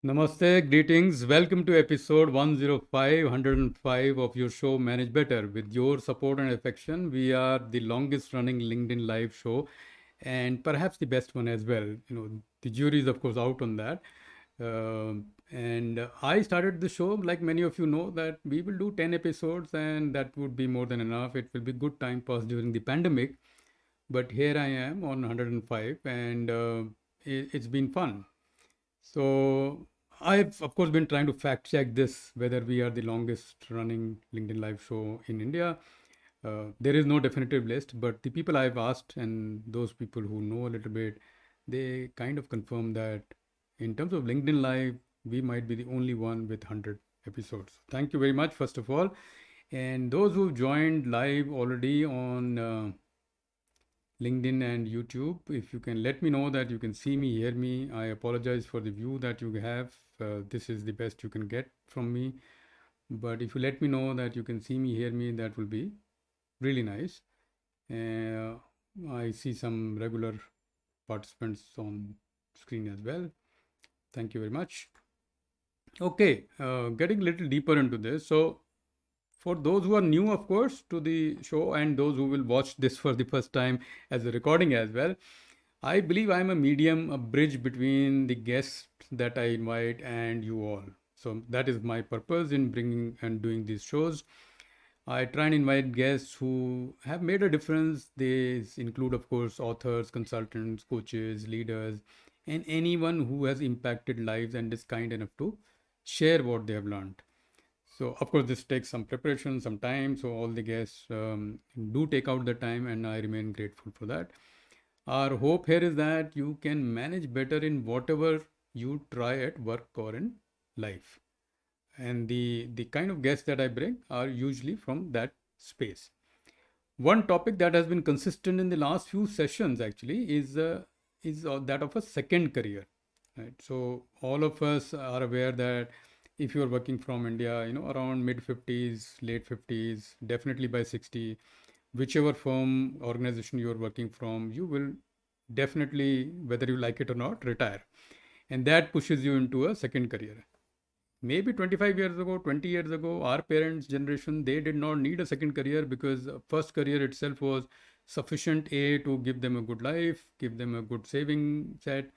Namaste, greetings. Welcome to episode 105 of your show Manage Better. With your support and affection, we are the longest running LinkedIn live show and perhaps the best one as well. The jury is, of course, out on that. And I started the show, like many of you know, that we will do 10 episodes and that would be more than enough. It will be good time pass during the pandemic. But here I am on 105 and it's been fun. So I've of course been trying to fact check this whether we are the longest running LinkedIn live show in India. There is no definitive list, but the people I've asked and those people who know a little bit, they kind of confirm that in terms of LinkedIn live, we might be the only one with 100 episodes. Thank you very much, first of all. And those who've joined live already on LinkedIn and YouTube. If you can let me know that you can see me, hear me, I apologize for the view that you have. This is the best you can get from me. But if you let me know that you can see me, hear me, that will be really nice. I see some regular participants on screen as well. Thank you very much. Okay, getting a little deeper into this. So, for those who are new, of course, to the show and those who will watch this for the first time as a recording as well, I believe I'm a medium, a bridge between the guests that I invite and you all. So that is my purpose in bringing and doing these shows. I try and invite guests who have made a difference. They include, of course, authors, consultants, coaches, leaders, and anyone who has impacted lives and is kind enough to share what they have learned. So, of course, this takes some preparation, some time. So, all the guests do take out the time, and I remain grateful for that. Our hope here is that you can manage better in whatever you try at work or in life. And the kind of guests that I bring are usually from that space. One topic that has been consistent in the last few sessions actually is that of a second career. Right. So all of us are aware that if you're working from India, around mid 50s, late 50s, definitely by 60, whichever firm, organization you're working from, you will definitely, whether you like it or not, retire. And that pushes you into a second career. Maybe 25 years ago, 20 years ago, our parents' generation, they did not need a second career because first career itself was sufficient to give them a good life, give them a good saving set.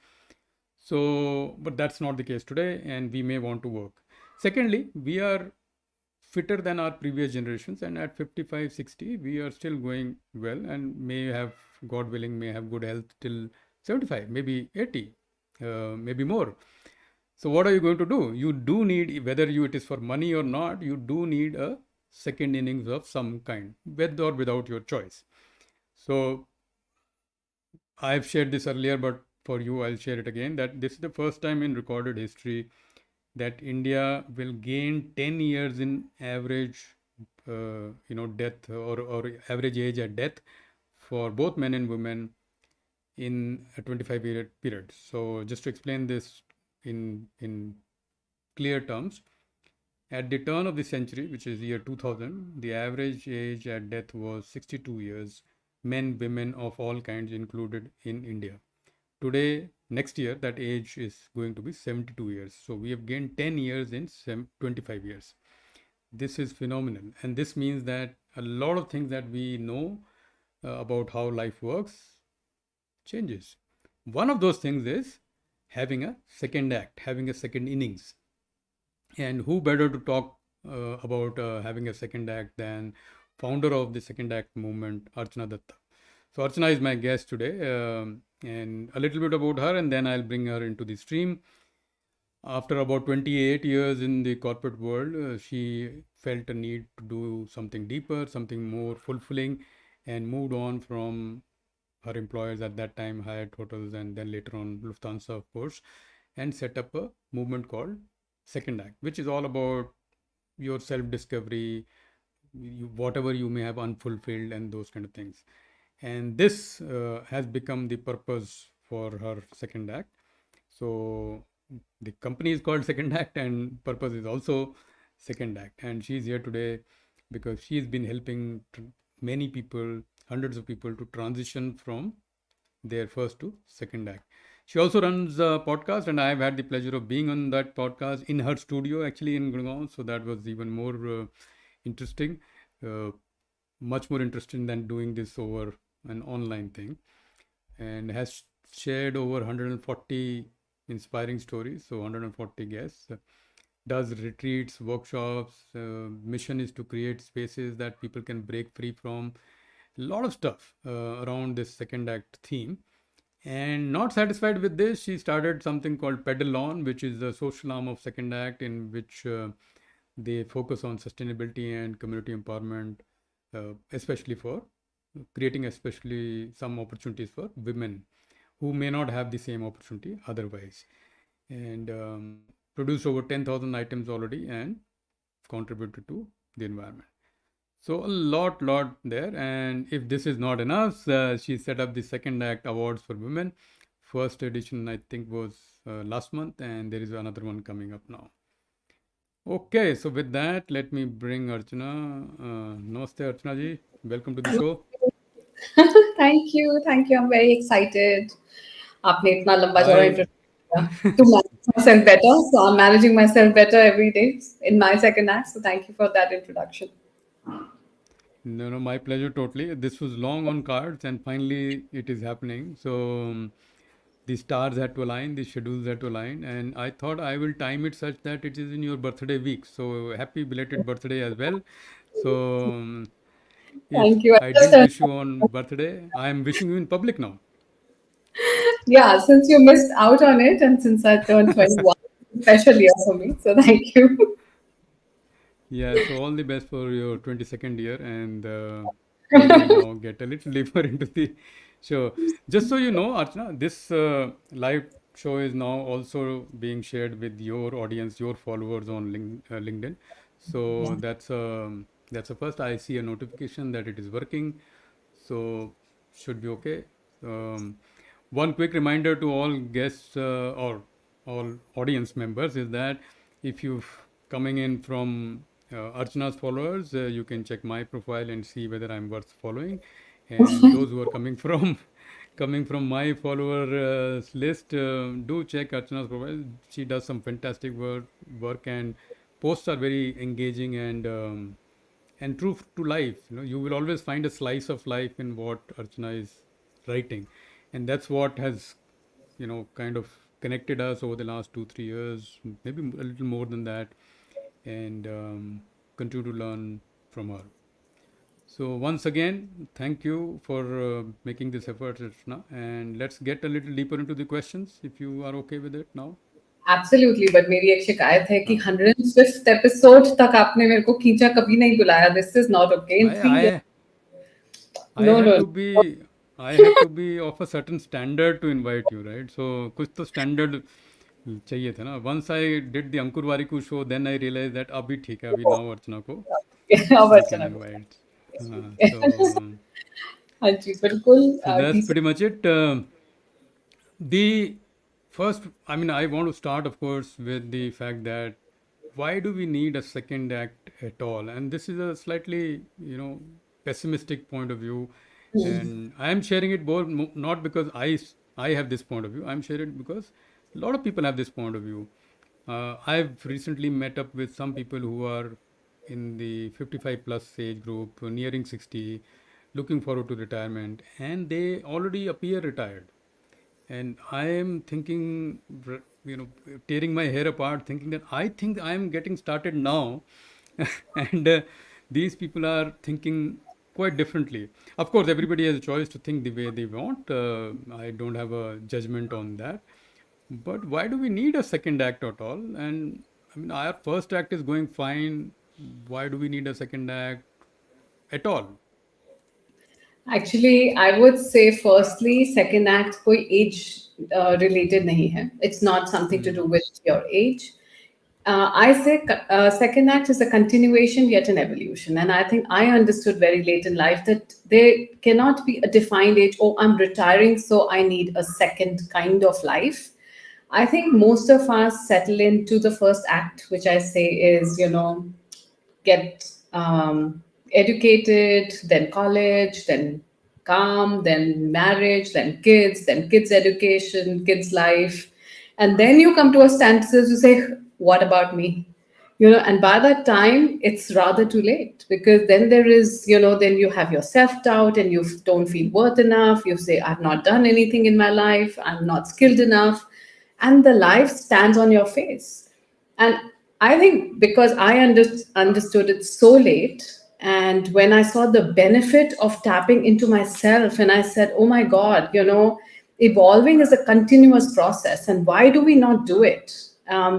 So, but that's not the case today, and we may want to work. Secondly, we are fitter than our previous generations, and at 55, 60, we are still going well and may have, God willing, may have good health till 75, maybe 80, maybe more. So what are you going to do? You do need, whether it is for money or not, you do need a second innings of some kind, with or without your choice. So I've shared this earlier, but for you, I'll share it again, that this is the first time in recorded history that India will gain 10 years in average, death or average age at death for both men and women in a 25-year period. So just to explain this in clear terms, at the turn of the century, which is year 2000, the average age at death was 62 years, men, women of all kinds included in India. Today, next year, that age is going to be 72 years. So we have gained 10 years in 25 years. This is phenomenal. And this means that a lot of things that we know about how life works changes. One of those things is having a second act, having a second innings. And who better to talk about having a second act than founder of the second act movement, Archana Dutta. So Archana is my guest today, and a little bit about her, and then I'll bring her into the stream. After about 28 years in the corporate world, she felt a need to do something deeper, something more fulfilling, and moved on from her employers at that time, Hyatt Hotels, and then later on Lufthansa, of course, and set up a movement called Second Act, which is all about your self-discovery, whatever you may have unfulfilled, and those kind of things. And this has become the purpose for her second act. So the company is called Second Act, and purpose is also Second Act. And she's here today because she's been helping many people, hundreds of people, to transition from their first to second act. She also runs a podcast, and I've had the pleasure of being on that podcast in her studio, actually in Gurgaon. So that was even more interesting, uh, much more interesting than doing this over an online thing, and has shared over 140 inspiring stories. So 140 guests. Does retreats, workshops. Mission is to create spaces that people can break free from. A lot of stuff around this second act theme. And not satisfied with this, she started something called Pedal On, which is the social arm of Second Act, in which they focus on sustainability and community empowerment, especially for creating, especially some opportunities for women who may not have the same opportunity otherwise. And produced over 10,000 items already and contributed to the environment. So a lot there. And if this is not enough, she set up the Second Act Awards for Women. First edition, I think, was last month, and there is another one coming up now. Okay, so with that, let me bring Archana. Namaste, Archana ji. Welcome to the show. Thank you, thank you. I'm very excited. आपने इतना लंबा चौड़ा I introduction किया to manage myself better. So I'm managing myself better every day in my second act. So thank you for that introduction. No, my pleasure totally. This was long on cards, and finally it is happening. So the stars had to align, the schedules had to align, and I thought I will time it such that it is in your birthday week. So happy belated birthday as well. So if Thank you. I I just didn't wish you on birthday, I am wishing you in public now. yeah, since you missed out on it and since I turned 21, special year for me. So thank you. Yeah, so all the best for your 22nd year, and we will now get a little deeper into the show. Just so you know, Archana, this live show is now also being shared with your audience, your followers on LinkedIn. So that's a first. I see a notification that it is working, so should be okay. Um, One quick reminder to all guests or all audience members is that if you're coming in from Archana's followers, you can check my profile and see whether I'm worth following. And those who are coming from coming from my follower list, do check Archana's profile. She does some fantastic work, and posts are very engaging and true to life. You will always find a slice of life in what Archana is writing, and that's what has kind of connected us over the last 2 3 years, maybe a little more than that, and continue to learn from her. So once again, thank you for making this effort, Archana, and let's get a little deeper into the questions if you are okay with it now. Absolutely, but मेरी एक शिकायत है कि uh, 105th episode तक आपने मेरे को खींचा कभी नहीं बुलाया. This is not okay. In I 3 years, I I no, had no. to be I had to be of a certain standard to invite you, right? So कुछ तो standard चाहिए था ना. Once I did the Ankur Wariku show, then I realized that अभी ठीक है, अभी now अर्चना को अब we can अर्चना को. invite. हाँ जी, बिल्कुल. So that's Decent. pretty much it. The first, I mean, I want to start, of course, with the fact that why do we need a second act at all? And this is a slightly, pessimistic point of view. And I am sharing it both, not because I have this point of view. I'm sharing it because a lot of people have this point of view. I've recently met up with some people who are in the 55 plus age group, nearing 60, looking forward to retirement, and they already appear retired. And I am thinking, tearing my hair apart, thinking that I think I am getting started now. And these people are thinking quite differently. Of course, everybody has a choice to think the way they want. I don't have a judgment on that, but why do we need a second act at all? And I mean, our first act is going fine. Why do we need a second act at all? Actually, I would say firstly, second act कोई age related नहीं है. It's not something to do Hmm. with your age. I say second act is a continuation yet an evolution. And I think I understood very late in life that there cannot be a defined age, oh, I'm retiring, so I need a second kind of life. I think most of us settle into the first act, which I say is, get educated, then college, then calm, then marriage, then kids education, kids life. And then you come to a standstill to say, what about me? And by that time it's rather too late, because then there is, then you have your self-doubt and you don't feel worth enough. You say, I've not done anything in my life, I'm not skilled enough, and the life stands on your face. And I think because I understood it so late, and when I saw the benefit of tapping into myself, and I said, oh my God, evolving is a continuous process. And why do we not do it?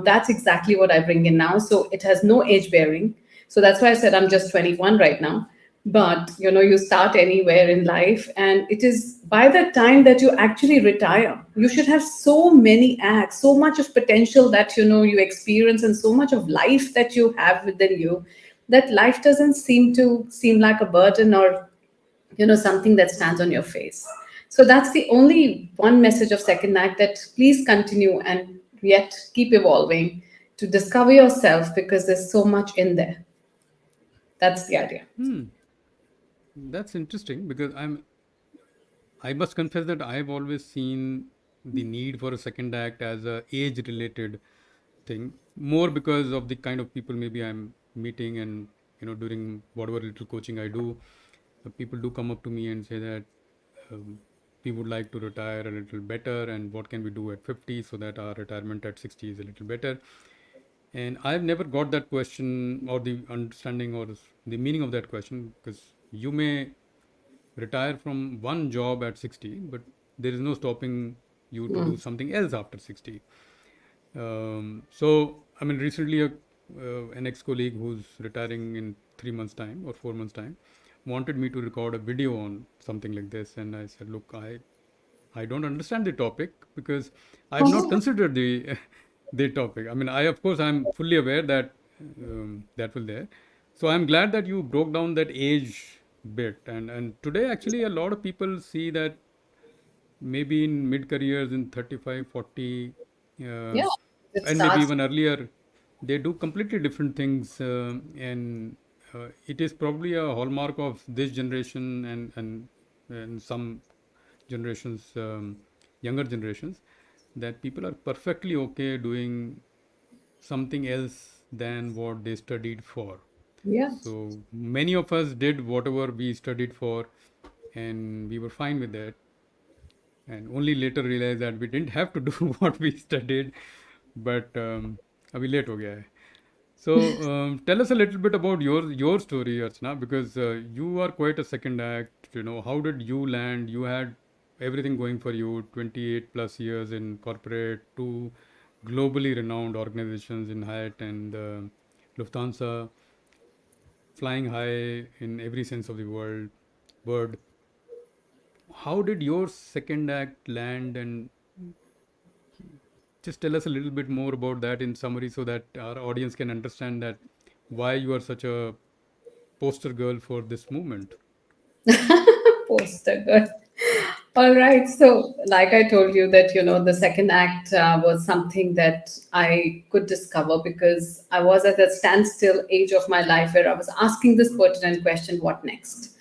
That's exactly what I bring in now. So it has no age bearing. So that's why I said I'm just 21 right now. But you start anywhere in life, and it is by the time that you actually retire, you should have so many acts, so much of potential that you experience, and so much of life that you have within you, that life doesn't seem like a burden, or something that stands on your face. So that's the only one message of second act, that please continue and yet keep evolving to discover yourself, because there's so much in there. That's the idea. Hmm. That's interesting because I must confess that I've always seen the need for a second act as a age related thing, more because of the kind of people maybe I'm meeting, and during whatever little coaching I do, people do come up to me and say that um, we would like to retire a little better, and what can we do at 50 so that our retirement at 60 is a little better. And I've never got that question or the understanding or the meaning of that question, because you may retire from one job at 60, but there is no stopping you to do Mm. something else after 60. So, I mean, recently an ex-colleague who's retiring in 3 months' time or 4 months' time wanted me to record a video on something like this, and I said, look, I don't understand the topic because I have not considered the the topic. I mean, I of course I'm fully aware that that will there. So I'm glad that you broke down that age bit, and today actually a lot of people see that maybe in mid careers in 35, 40, uh, Yeah, it and maybe starts. even earlier, they do completely different things, and it is probably a hallmark of this generation, and some generations, younger generations, that people are perfectly okay doing something else than what they studied for. Yeah. So many of us did whatever we studied for, and we were fine with that, and only later realized that we didn't have to do what we studied, but अभी late हो गया है. So tell us a little bit about your story, Archana, because you are quite a second act. How did you land? You had everything going for you. 28 plus years in corporate, two globally renowned organizations in Hyatt and Lufthansa, flying high in every sense of the word. How did your second act land, and just tell us a little bit more about that in summary so that our audience can understand that why you are such a poster girl for this movement. Poster girl. All right. So, like I told you, that the second act was something that I could discover because I was at that standstill age of my life where I was asking this pertinent question: what next?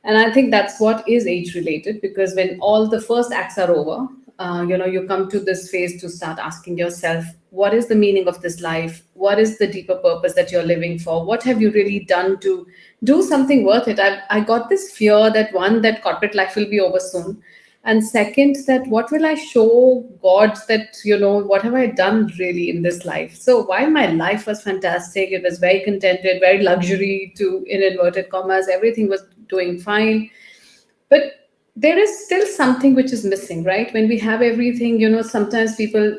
And I think that's what is age related, because when all the first acts are over, you come to this phase to start asking yourself, what is the meaning of this life? What is the deeper purpose that you're living for? What have you really done to do something worth it? I got this fear that, one, that corporate life will be over soon, and second, that what will I show God, that what have I done really in this life? So while my life was fantastic, it was very contented, very luxury, to in inverted commas, everything was doing fine, but there is still something which is missing, right? When we have everything, sometimes people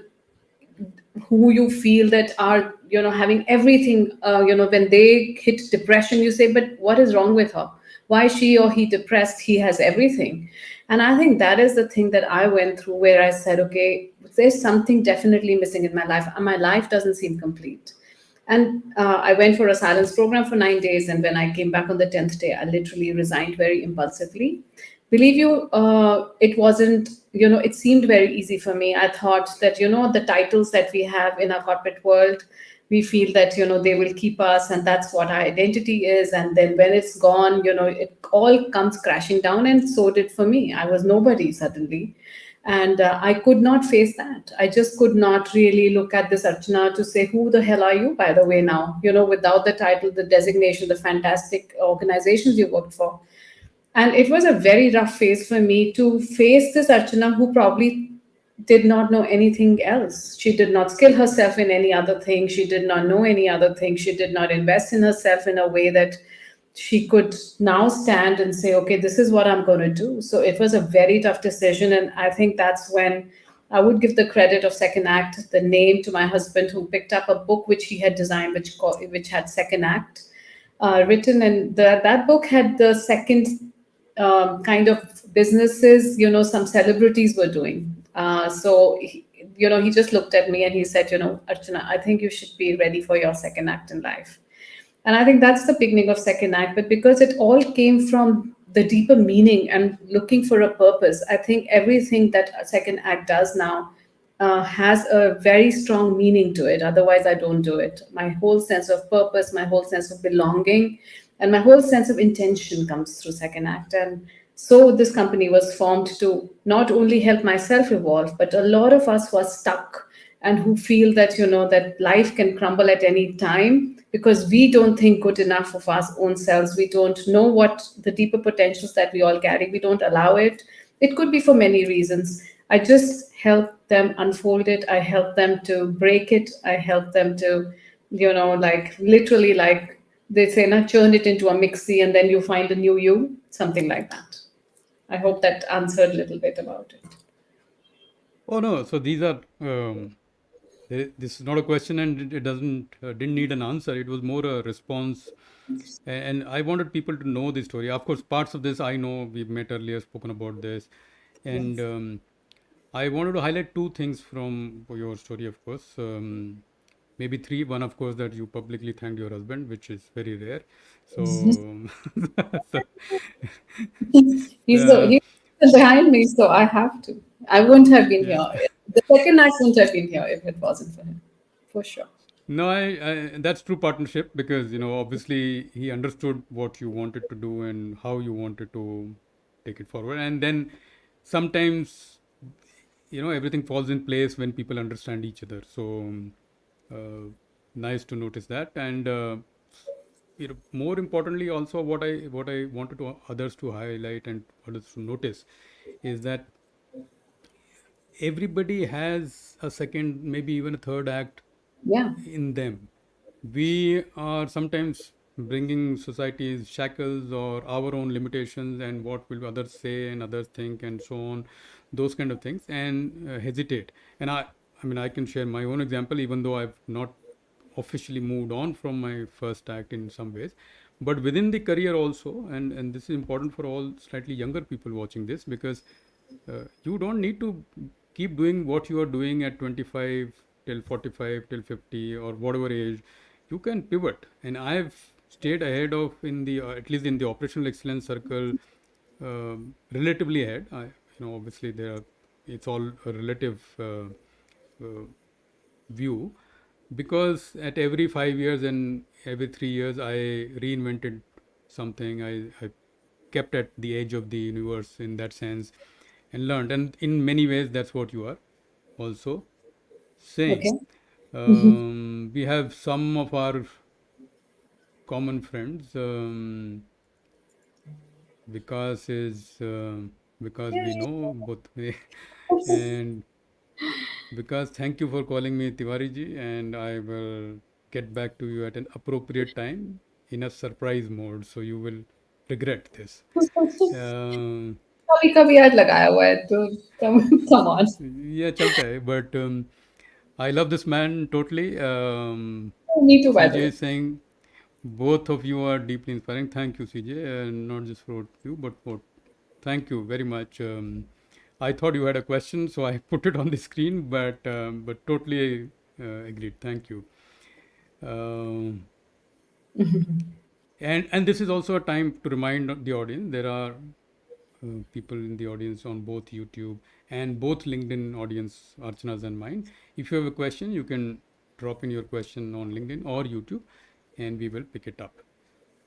who you feel that are having everything, when they hit depression, you say, but what is wrong with her? Why is she or he depressed? He has everything. And I think that is the thing that I went through, where I said, okay, there's something definitely missing in my life, and my life doesn't seem complete. And I went for a silence program for 9 days. And when I came back on the 10th day, I literally resigned very impulsively. Believe you, it wasn't, it seemed very easy for me. I thought that, the titles that we have in our corporate world, we feel that they will keep us, and that's what our identity is. And then when it's gone, it all comes crashing down. And so did for me. I was nobody suddenly, and I could not face that. I just could not really look at this Archana to say, who the hell are you, by the way, now, without the title, the designation, the fantastic organizations you worked for. And it was a very rough phase for me to face this Archana who probably did not know anything else. She did not skill herself in any other thing. She did not know any other thing. She did not invest in herself in a way that she could now stand and say, okay, this is what I'm going to do. So it was a very tough decision. And I think that's when I would give the credit of Second Act, the name, to my husband, who picked up a book which he had designed, which had Second Act written. And that book had the second kind of businesses, some celebrities were doing. He just looked at me and he said, Archana, I think you should be ready for your second act in life. And I think that's the beginning of second act. But because it all came from the deeper meaning and looking for a purpose, I think everything that a second act does now has a very strong meaning to it. Otherwise, I don't do it. My whole sense of purpose, my whole sense of belonging, and my whole sense of intention comes through second act. And so this company was formed to not only help myself evolve, but a lot of us who are stuck and who feel that that life can crumble at any time because we don't think good enough of our own selves. We don't know what the deeper potentials that we all carry. We don't allow it. It could be for many reasons. I just help them unfold it. I help them to break it. I help them to like literally, like they say, not churn it into a mixie and then you find a new you, something like that. I hope that answered a little bit about it. Oh no, so these are this is not a question, and it doesn't didn't need an answer. It was more a response, and I wanted people to know the story. Of course, parts of this I know. We've met earlier, spoken about this, and Yes. I wanted to highlight two things from your story. Of course, maybe three. One, of course, that you publicly thanked your husband, which is very rare. So, so, uh, He's behind me, so I have to. I wouldn't have been here. The second act wouldn't have been here if it wasn't for him, for sure. no, that's true partnership, because obviously he understood what you wanted to do and how you wanted to take it forward, and then sometimes everything falls in place when people understand each other. So nice to notice that, and more importantly, also what I wanted to others to highlight and others to notice is that everybody has a second, maybe even a third act Yeah. in them. We are sometimes bringing society's shackles or our own limitations and what will others say and others think and so on, those kind of things, and hesitate. And I mean, I can share my own example, even though I've not officially moved on from my first act in some ways, but within the career also, and this is important for all slightly younger people watching this, because you don't need to keep doing what you are doing at 25 till 45 till 50 or whatever age. You can pivot, and I've stayed ahead of, in the at least in the operational excellence circle, relatively ahead. Obviously there are, it's all a relative uh, view, because at every 5 years and every 3 years I reinvented something. I kept at the edge of the universe in that sense and learned, and in many ways that's what you are also saying. Okay. We have some of our common friends. Vikas is because we know both way. And Vikas, thank you for calling me Tiwari ji, and I will get back to you at an appropriate time in a surprise mode, so you will regret this. Um, कभी कभी आज लगाया हुआ है तो come on. yeah, chalta hai, but I love this man totally. Me too, by the CJ way. is saying both of you are deeply inspiring. Thank you, CJ, and not just for you, but for thank you very much. I thought you had a question, so I put it on the screen, but totally agreed. Thank you. Um, and this is also a time to remind the audience there are people in the audience on both YouTube and both LinkedIn audience, Archana's and mine. If you have a question, you can drop in your question on LinkedIn or YouTube, and we will pick it up.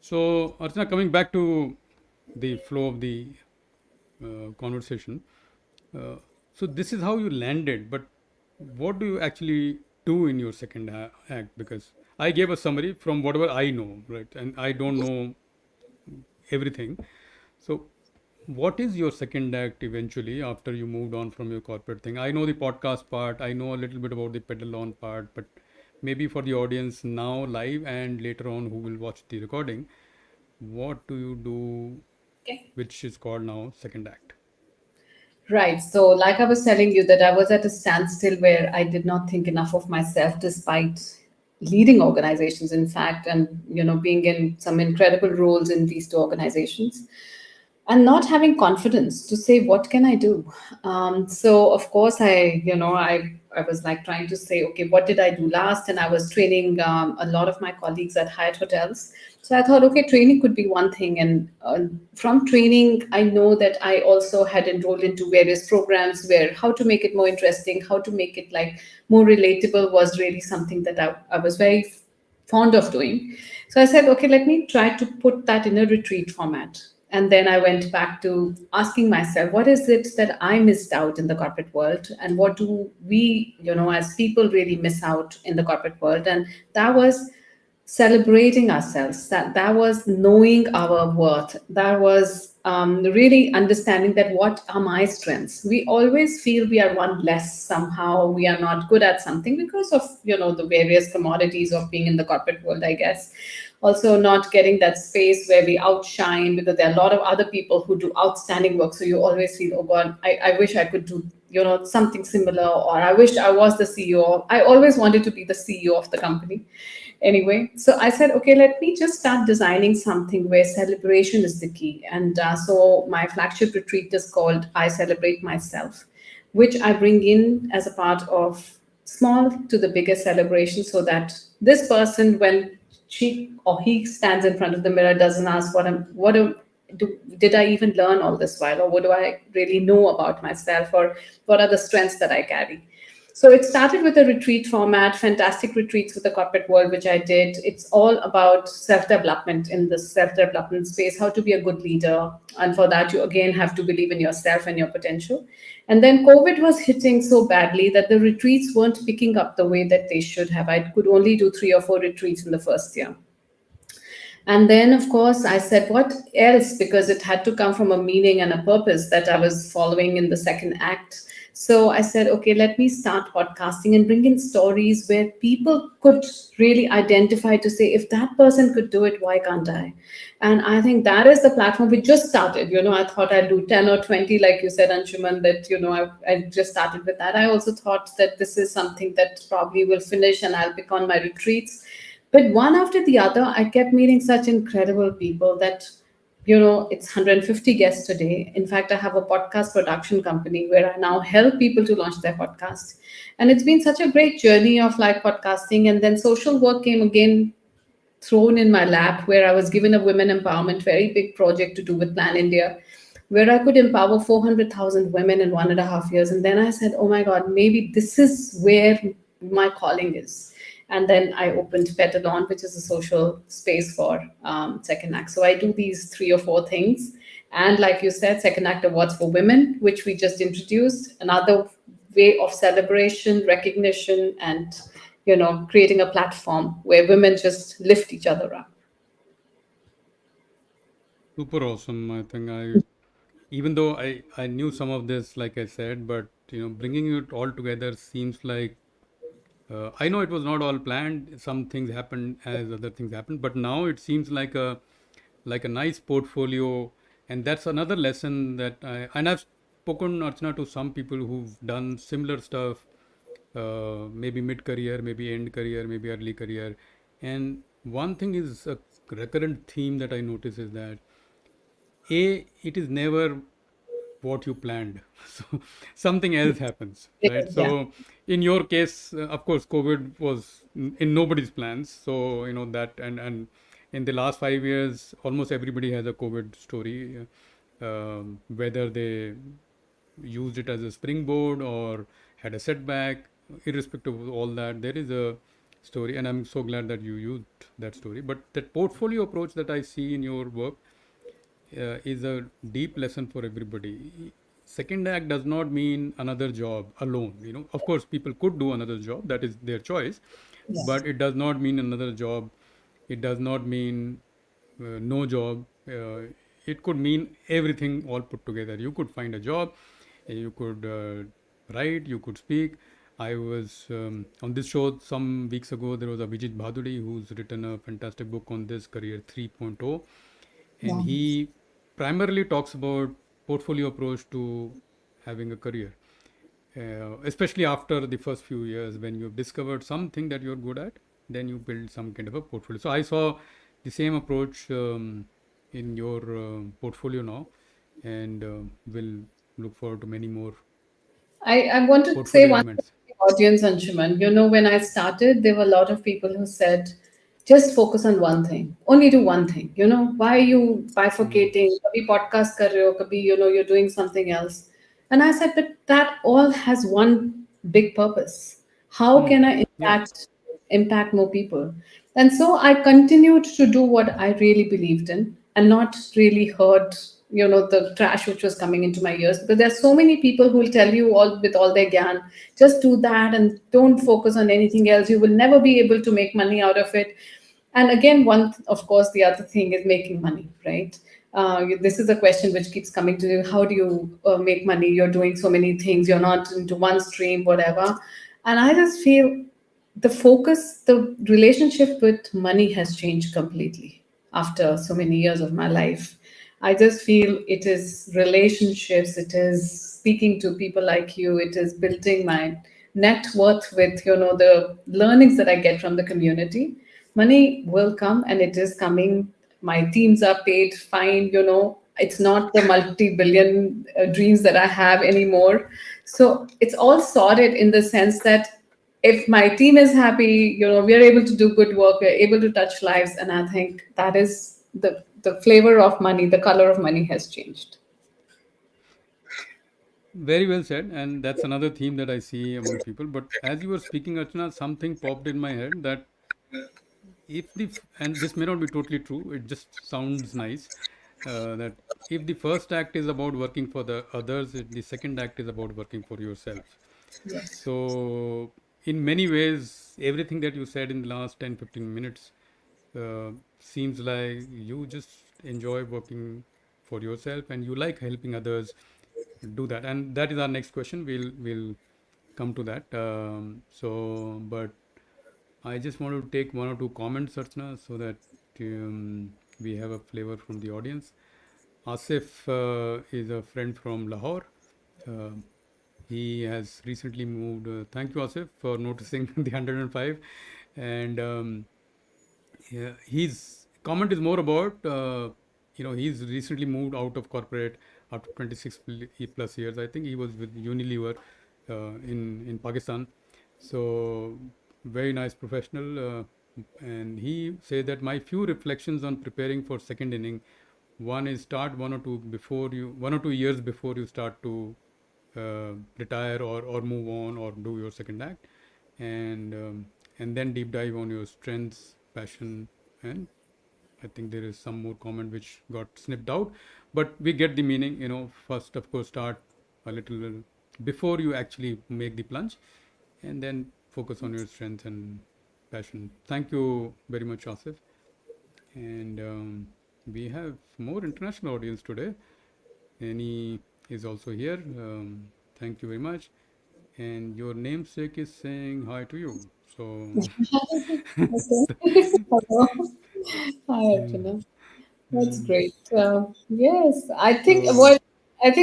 So, Archana, coming back to the flow of the conversation. Uh, so this is how you landed, but what do you actually do in your second act? Because I gave a summary from whatever I know, right? And I don't know everything. So what is your second act eventually after you moved on from your corporate thing? I know the podcast part, I know a little bit about the pedal on part, but maybe for the audience now live and later on who will watch the recording, what do you do, Okay. which is called now second act? Right. So, like I was telling you, that I was at a standstill where I did not think enough of myself, despite leading organizations, in fact, and being in some incredible roles in these two organizations, and not having confidence to say what can I do. So of course I was like trying to say, okay, what did I do last? And I was training a lot of my colleagues at Hyatt hotels. So I thought, okay, training could be one thing. And from training, I know that I also had enrolled into various programs where how to make it more interesting, how to make it like more relatable was really something that I was very fond of doing. So I said, okay, let me try to put that in a retreat format. And then I went back to asking myself, what is it that I missed out in the corporate world? And what do we, as people really miss out in the corporate world? And that was celebrating ourselves, that was knowing our worth, that was really understanding that what are my strengths. We always feel we are one less, somehow we are not good at something because of the various commodities of being in the corporate world, I guess. Also not getting that space where we outshine, because there are a lot of other people who do outstanding work, so you always feel, oh god, I wish I could do something similar, or I wish I was the CEO. I always wanted to be the CEO of the company. Anyway, so I said, okay, let me just start designing something where celebration is the key. And so my flagship retreat is called I Celebrate Myself, which I bring in as a part of small to the biggest celebration, so that this person, when she or he stands in front of the mirror, doesn't ask did I even learn all this while, or what do I really know about myself, or what are the strengths that I carry. So it started with a retreat format, fantastic retreats with the corporate world, which I did. It's all about self-development in the self-development space, how to be a good leader. And for that, you again have to believe in yourself and your potential. And then COVID was hitting so badly that the retreats weren't picking up the way that they should have. I could only do 3 or 4 retreats in the first year. And then, of course, I said, what else? Because it had to come from a meaning and a purpose that I was following in the second act. So I said, okay, let me start podcasting and bring in stories where people could really identify to say, if that person could do it, why can't I? And I think that is the platform we just started. I thought I'd do 10 or 20, like you said, Anshuman, that, I just started with that. I also thought that this is something that probably will finish and I'll pick on my retreats. But one after the other, I kept meeting such incredible people that, it's 150 guests today. In fact, I have a podcast production company where I now help people to launch their podcast. And it's been such a great journey of like podcasting. And then social work came again thrown in my lap, where I was given a women empowerment, very big project to do with Plan India, where I could empower 400,000 women in 1.5 years. And then I said, oh my God, maybe this is where my calling is. And then I opened Petal On, which is a social space for Second Act. So I do these 3 or 4 things. And like you said, Second Act Awards for Women, which we just introduced, another way of celebration, recognition, and creating a platform where women just lift each other up. Super awesome. I think even though I knew some of this, like I said, but bringing it all together seems like I know it was not all planned. Some things happened as other things happened, but now it seems like a nice portfolio, and that's another lesson that I've spoken, Archana, to some people who've done similar stuff, maybe mid career, maybe end career, maybe early career, and one thing is a recurrent theme that I notice is that it is never what you planned. So something else happens, right? Yeah. So in your case, of course, COVID was in nobody's plans. So that, and in the last 5 years, almost everybody has a COVID story, whether they used it as a springboard or had a setback. Irrespective of all that, there is a story, and I'm so glad that you used that story. But that portfolio approach that I see in your work is a deep lesson for everybody. Second act does not mean another job alone. Of course, people could do another job, that is their choice, but it does not mean another job. It does not mean no job. It could mean everything all put together. You could find a job, you could write, you could speak. I was on this show some weeks ago. There was a Vijit Bhaduri who's written a fantastic book on this, Career 3.0, and Yeah. he primarily talks about portfolio approach to having a career, especially after the first few years when you've discovered something that you're good at, then you build some kind of a portfolio. So I saw the same approach in your portfolio now, and will look forward to many more I want to say portfolio one thing elements. to the audience, Anshuman. When I started, there were a lot of people who said, just focus on one thing, only do one thing. Why are you Hmm. bifurcating? Kabhi podcast kar rahe ho, kabhi, you're doing something else. And I said, but that all has one big purpose. How Hmm. can I Yeah. impact more people? And so I continued to do what I really believed in and not really heard, the trash which was coming into my ears. Because there's so many people who will tell you all with all their gyan, just do that and don't focus on anything else. You will never be able to make money out of it. And again, of course, the other thing is making money, right? This is a question which keeps coming to you. How do you make money? You're doing so many things. You're not into one stream, whatever. And I just feel the relationship with money has changed completely after so many years of my life. I just feel it is relationships, it is speaking to people like you, it is building my net worth with, the learnings that I get from the community. Money will come and it is coming. My teams are paid fine, it's not the multi-billion dreams that I have anymore. So it's all sorted in the sense that if my team is happy, we are able to do good work, we're able to touch lives, and I think that is the flavor of money, the color of money has changed. Very well said, and that's another theme that I see among people. But as you were speaking, Archana, something popped in my head that if and this may not be totally true, it just sounds nice, that if the first act is about working for the others, the second act is about working for yourself. Yes. So in many ways, everything that you said in the last 10-15 minutes seems like you just enjoy working for yourself and you like helping others do that. And that is our next question. We'll come to that. But I just want to take one or two comments, Archana, so that we have a flavor from the audience. Asif is a friend from Lahore. Uh, he has recently moved. Thank you, Asif, for noticing the 105. And yeah, his comment is more about, he's recently moved out of corporate after 26 plus years. I think he was with Unilever in Pakistan. So very nice professional. And he said that my few reflections on preparing for second inning. One is start 1 or 2 years before you start to retire or move on or do your second act, and then deep dive on your strengths, passion, and I think there is some more comment which got snipped out, but we get the meaning. First, of course, start a little before you actually make the plunge, and then focus on your strength and passion. Thank you very much, Asif. And we have more international audience today. Annie is also here. Thank you very much. And your namesake is saying hi to you. So, Okay. Hello. Hi, yeah. Archana. That's Um, great. Yes, so, I think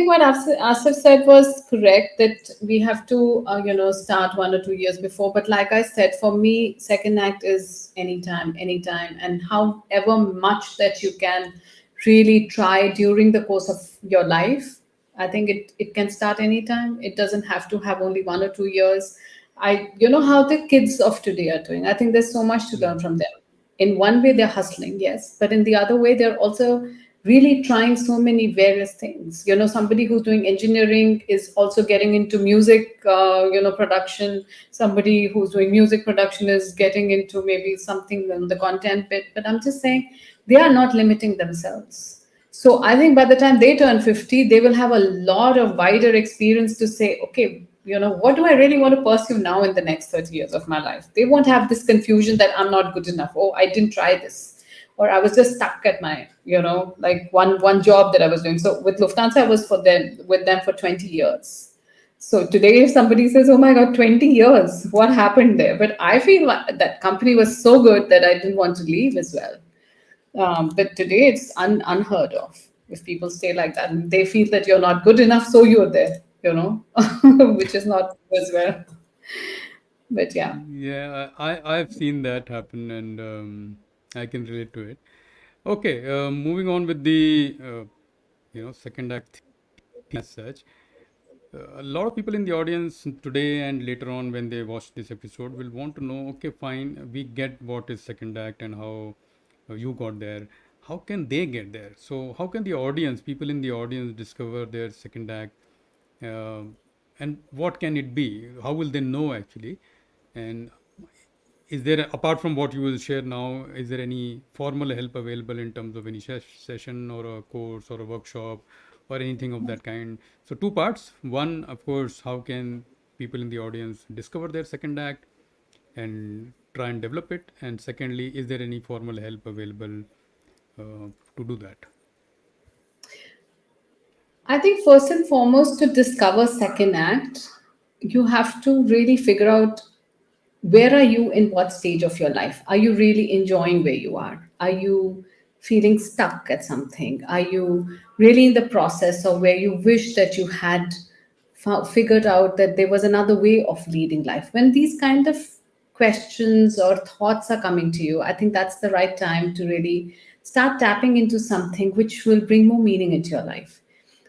what Asif said was correct, that we have to start 1 or 2 years before. But like I said, for me, second act is anytime, and however much that you can really try during the course of your life. I think it can start anytime. It doesn't have to have only 1 or 2 years. You know how the kids of today are doing. I think there's so much to learn mm, from them. In one way they're hustling, yes, but in the other way they're also really trying so many various things. Somebody who's doing engineering is also getting into music, production. Somebody who's doing music production is getting into maybe something on the content bit. But I'm just saying they are not limiting themselves. So I think by the time they turn 50, they will have a lot of wider experience to say, okay, what do I really want to pursue now in the next 30 years of my life? They won't have this confusion that I'm not good enough. Oh, I didn't try this. Or I was just stuck at my, like one job that I was doing. So with Lufthansa, I was with them for 20 years. So today, if somebody says, "Oh my God, 20 years, what happened there?" But I feel like that company was so good that I didn't want to leave as well. But today, it's unheard of if people stay like that. And they feel that you're not good enough, so you're there, which is not true as well. But yeah. Yeah, I've seen that happen, and I can relate to it. Okay, moving on with the second act as such. A lot of people in the audience today and later on when they watch this episode will want to know, okay, fine, we get what is second act and how you got there. How can they get there? So how can the audience, people in the audience, discover their second act? Um and what can it be? How will they know actually? And is there, apart from what you will share now, is there any formal help available in terms of any session or a course or a workshop or anything of that kind? So, two parts. One, of course, how can people in the audience discover their second act and try and develop it? And secondly, is there any formal help available to do that? I think first and foremost, to discover second act, you have to really figure out where are you in what stage of your life. Are you really enjoying where you are you feeling stuck at something? Are you really in the process of where you wish that you had figured out that there was another way of leading life? When these kind of questions or thoughts are coming to you, I think that's the right time to really start tapping into something which will bring more meaning into your life.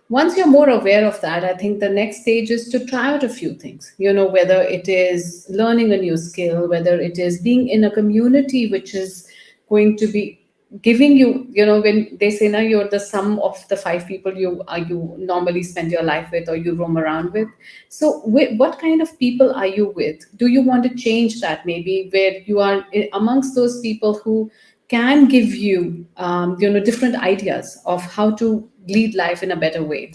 Once you're more aware of that, I think the next stage is to try out a few things, whether it is learning a new skill, whether it is being in a community which is going to be giving you, when they say now you're the sum of the five people you normally spend your life with or you roam around with. So what kind of people are you with? Do you want to change that, maybe where you are amongst those people who can give you different ideas of how to lead life in a better way?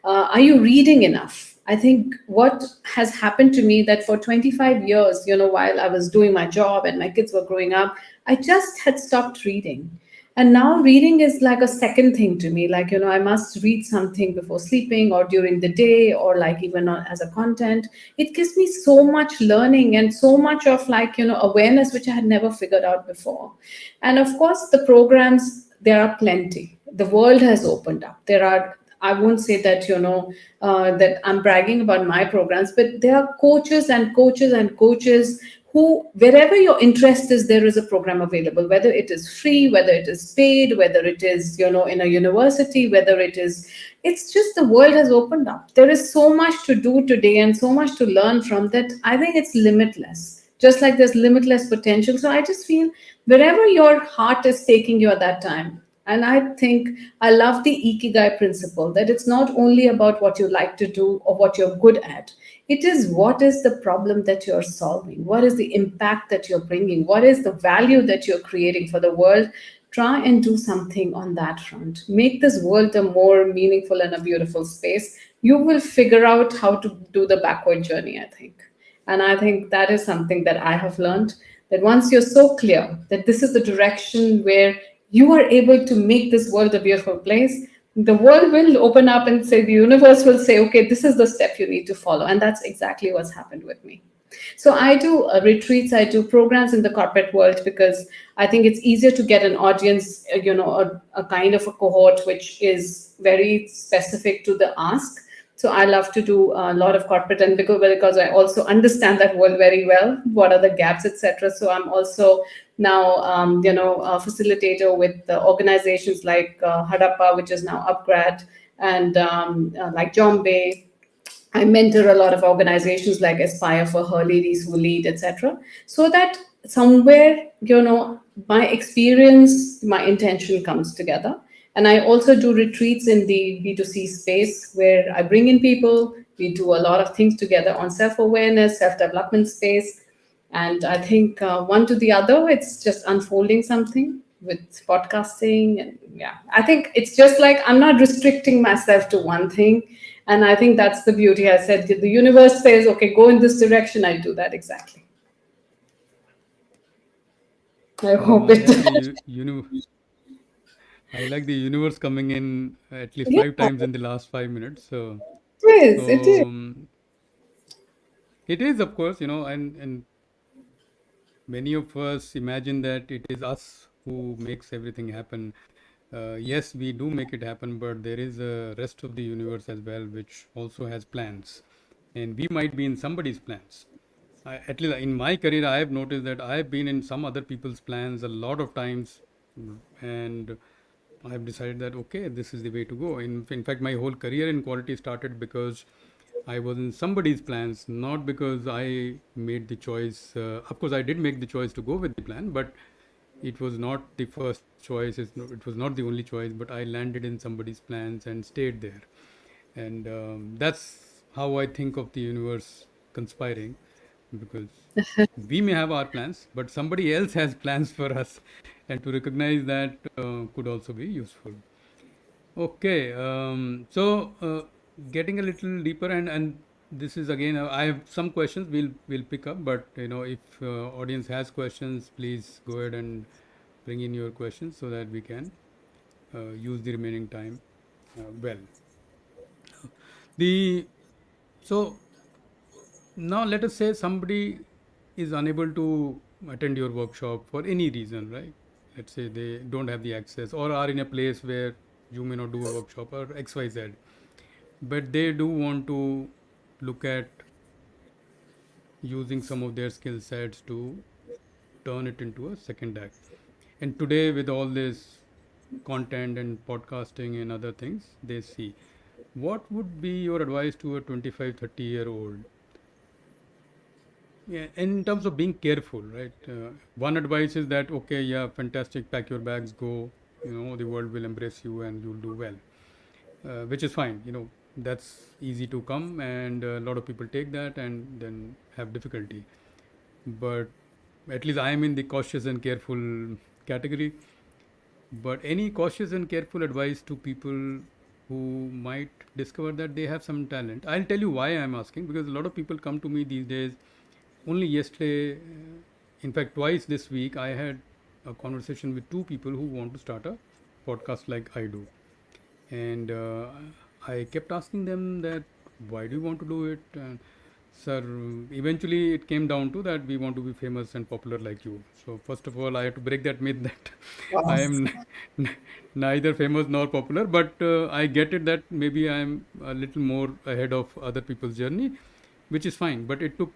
Are you reading enough? I think what has happened to me that for 25 years, while I was doing my job and my kids were growing up, I just had stopped reading. And now reading is like a second thing to me. Like, I must read something before sleeping or during the day, or like even as a content. It gives me so much learning and so much of like, awareness, which I had never figured out before. And of course, the programs, there are plenty. The world has opened up. There are, I won't say that, that I'm bragging about my programs, but there are coaches and coaches and coaches who, wherever your interest is, there is a program available, whether it is free, whether it is paid, whether it is, in a university, whether it is, it's just the world has opened up. There is so much to do today and so much to learn from that. I think it's limitless, just like there's limitless potential. So I just feel wherever your heart is taking you at that time. And I think I love the Ikigai principle, that it's not only about what you like to do or what you're good at. It is what is the problem that you're solving? What is the impact that you're bringing? What is the value that you're creating for the world? Try and do something on that front. Make this world a more meaningful and a beautiful space. You will figure out how to do the backward journey, I think. And I think that is something that I have learned, that once you're so clear that this is the direction where you are able to make this world a beautiful place, the world will open up and say, the universe will say, okay, this is the step you need to follow. And that's exactly what's happened with me. So I do retreats, I do programs in the corporate world because I think it's easier to get an audience, a kind of a cohort which is very specific to the ask. So I love to do a lot of corporate, and because I also understand that world very well, what are the gaps, etc. So I'm also now, a facilitator with organizations like Hadappa, which is now Upgrad, and like Jombe. I mentor a lot of organizations like Aspire for Her, Ladies Who Lead, etc. So that somewhere, my experience, my intention comes together. And I also do retreats in the B2C space where I bring in people. We do a lot of things together on self awareness, self development space. And I think one to the other, it's just unfolding something with podcasting. And yeah, I think it's just like I'm not restricting myself to one thing. And I think that's the beauty. I said the universe says, okay, go in this direction. I do that exactly. I hope I it. like the I like the universe coming in at least Yeah, 5 times in the last 5 minutes. So, it is. It is. so it is, of course, and many of us imagine that it is us who makes everything happen. Yes, we do make it happen, but there is a rest of the universe as well, which also has plans, and we might be in somebody's plans. At least in my career, I have noticed that I have been in some other people's plans a lot of times, and I have decided that okay, this is the way to go. In fact, my whole career in quality started because I was in somebody's plans, not because I made the choice. Of course, I did make the choice to go with the plan, but it was not the first choice. It was not the only choice, but I landed in somebody's plans and stayed there. And that's how I think of the universe conspiring, because we may have our plans, but somebody else has plans for us, and to recognize that could also be useful. Okay, getting a little deeper, and this is again, I have some questions. We'll pick up, but if audience has questions, please go ahead and bring in your questions so that we can use the remaining time well. The so Now let us say somebody is unable to attend your workshop for any reason, right? Let's say they don't have the access or are in a place where you may not do a workshop or XYZ, but they do want to look at using some of their skill sets to turn it into a second act. And today, with all this content and podcasting and other things, they see, what would be your advice to a 25, 30-year-old? Yeah, in terms of being careful, right? One advice is that okay, yeah, fantastic, pack your bags, go. The world will embrace you and you'll do well, which is fine. That's easy to come, and a lot of people take that and then have difficulty. But at least I am in the cautious and careful category. But any cautious and careful advice to people who might discover that they have some talent? I'll tell you why I'm asking, because a lot of people come to me these days. Only yesterday, in fact, twice this week, I had a conversation with two people who want to start a podcast like I do. And I kept asking them that, why do you want to do it? And sir, eventually it came down to that we want to be famous and popular like you. So first of all, I have to break that myth that I am neither famous nor popular, but I get it that maybe I am a little more ahead of other people's journey, which is fine. But it took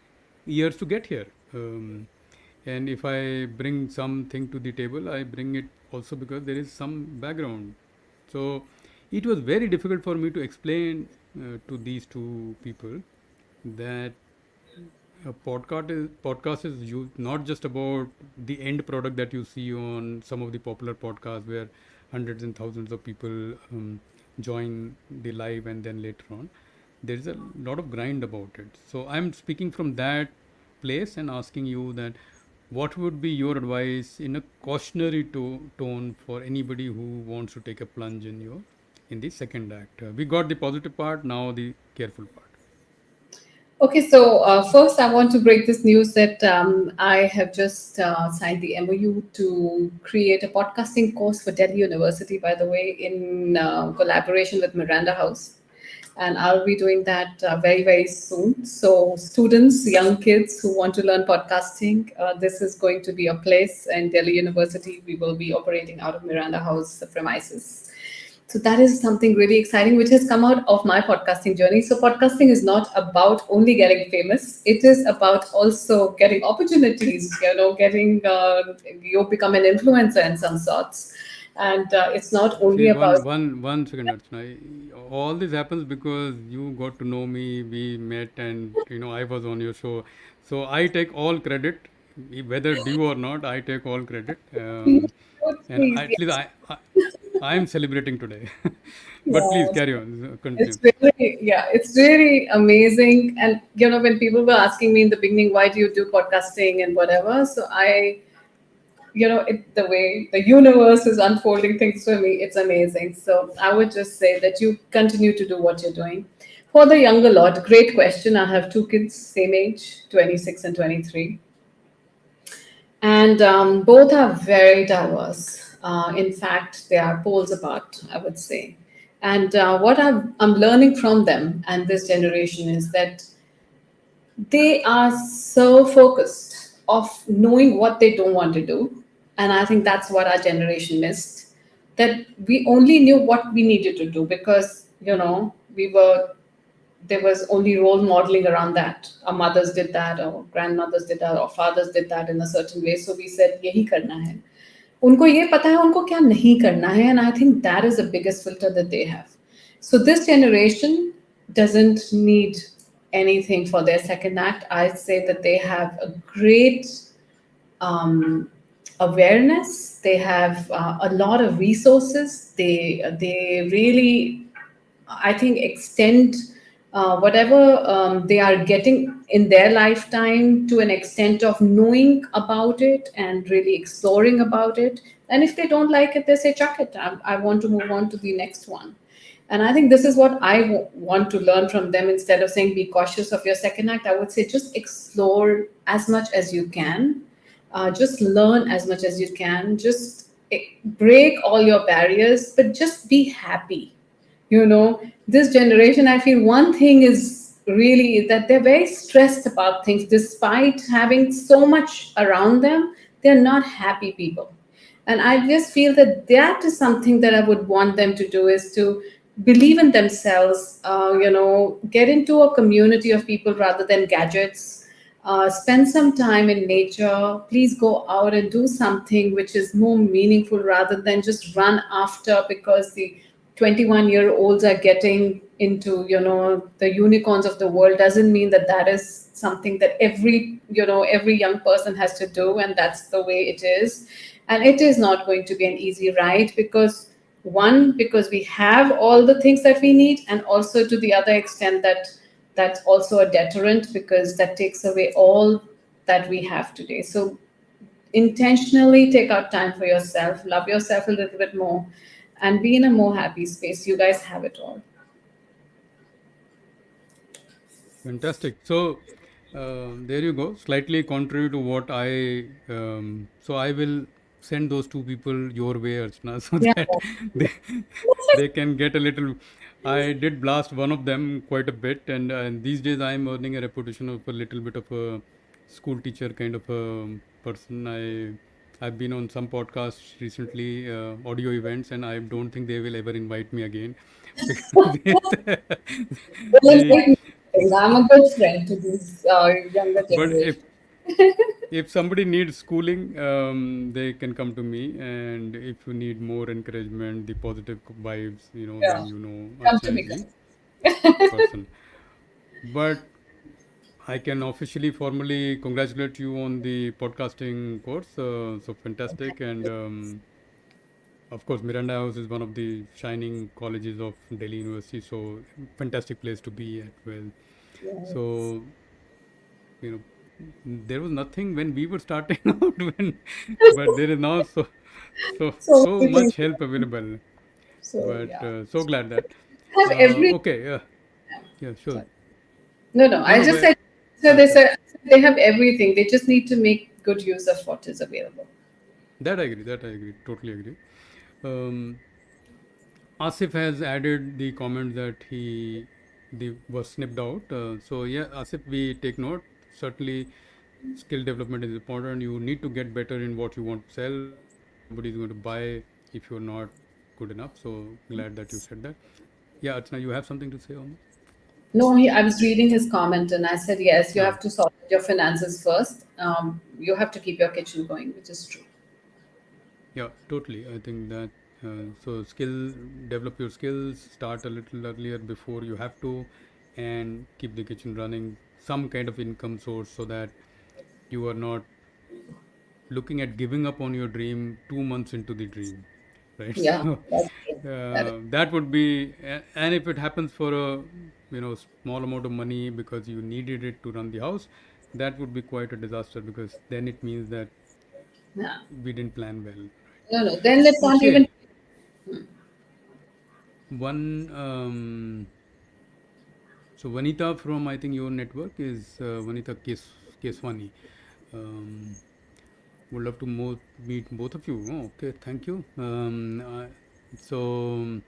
years to get here. And if I bring something to the table, I bring it also because there is some background. So it was very difficult for me to explain to these two people that a podcast is not just about the end product that you see on some of the popular podcasts where hundreds and thousands of people join the live and then later on. There is a lot of grind about it. So I'm speaking from that place and asking you that what would be your advice in a cautionary tone for anybody who wants to take a plunge in the second act? We got the positive part, now the careful part. Okay, so first I want to break this news that I have just signed the MOU to create a podcasting course for Delhi University, by the way, in collaboration with Miranda House. And I'll be doing that very, very soon. So, students, young kids who want to learn podcasting, this is going to be a place in Delhi University. We will be operating out of Miranda House premises. So that is something really exciting, which has come out of my podcasting journey. So podcasting is not about only getting famous; it is about also getting opportunities. Getting you become an influencer in some sorts, and it's not only See, about. one second, Archana. All this happens because you got to know me, we met, and I was on your show. So I take all credit, whether due or not. I take all credit, Please, and please, at least yes. I am celebrating today. But please Yeah. carry on, It's continue. really, yeah, it's really amazing. And when people were asking me in the beginning, why do you do podcasting and whatever? So the way the universe is unfolding things for me, it's amazing. So I would just say that you continue to do what you're doing. For the younger lot, great question. I have two kids, same age, 26 and 23. And both are very diverse. In fact, they are poles apart, I would say. And what I'm learning from them and this generation is that they are so focused of knowing what they don't want to do. And I think that's what our generation missed. That we only knew what we needed to do because, there was only role modeling around that. Our mothers did that, our grandmothers did that, our fathers did that in a certain way. So we said, यही करना है. उनको ये पता है उनको क्या नहीं करना है, and I think that is the biggest filter that they have. So this generation doesn't need anything for their second act. I'd say that they have a great um, awareness. They have a lot of resources. They really, I think, extend whatever they are getting in their lifetime to an extent of knowing about it and really exploring about it. And if they don't like it, they say, chuck it. I want to move on to the next one. And I think this is what I want to learn from them. Instead of saying be cautious of your second act, I would say just explore as much as you can. Just learn as much as you can. Just break all your barriers, but just be happy. This generation, I feel one thing is really that they're very stressed about things despite having so much around them. They're not happy people, and I just feel that that is something that I would want them to do, is to believe in themselves, get into a community of people rather than gadgets. Spend some time in nature. Please go out and do something which is more meaningful rather than just run after because the 21-year-olds are getting into the unicorns of the world. Doesn't mean that that is something that every young person has to do, and that's the way it is. And it is not going to be an easy ride because we have all the things that we need, and also to the other extent that that's also a deterrent because that takes away all that we have today. So intentionally take out time for yourself, love yourself a little bit more, and be in a more happy space. You guys have it all. Fantastic. So there you go. Slightly contrary to what so I will send those two people your way, Archana, so Yeah. that they they can get a little. I did blast one of them quite a bit, and these days I am earning a reputation of a little bit of a school teacher kind of a person. I've been on some podcasts recently, audio events, and I don't think they will ever invite me again because Well, it's the like I'm a good friend to this younger but generation. if somebody needs schooling, they can come to me, and if you need more encouragement, the positive vibes, Yeah. then Come to Archana me. is the person. But I can officially formally congratulate you on the podcasting course. So fantastic. And of course, Miranda House is one of the shining colleges of Delhi University. So fantastic place to be at. Well, Yes. so you know there was nothing when we were starting out but there is now So so everything. much help available, So but yeah, so glad that have every. okay, yeah, sure. Sorry. No. No, I no, just but said. So they sure. said they have everything. They just need to make good use of what is available. That I agree, totally agree. um, Asif has added the comment that he the was snipped out, so yeah, Asif, we take note. Certainly skill development is important. You need to get better in what you want to sell. Nobody is going to buy if you're not good enough. So glad that you said that. Yeah, Archana, you have something to say on No, I was reading his comment and I said, yes, you this? have to sort your finances first. You have to keep your kitchen going, which is true. Yeah, totally. I think that so develop your skills, start a little earlier before you have to, and keep the kitchen running. Some kind of income source so that you are not looking at giving up on your dream 2 months into the dream. right? Yeah, So that's true. That is, that would be, and if it happens for a small amount of money because you needed it to run the house, that would be quite a disaster because then it means that yeah. we didn't plan well. No, no. Then they can't even. Okay, one. So Vanita from I think your network is Vanita Keswani. Um, would love to meet both of you. Oh, okay, thank you. So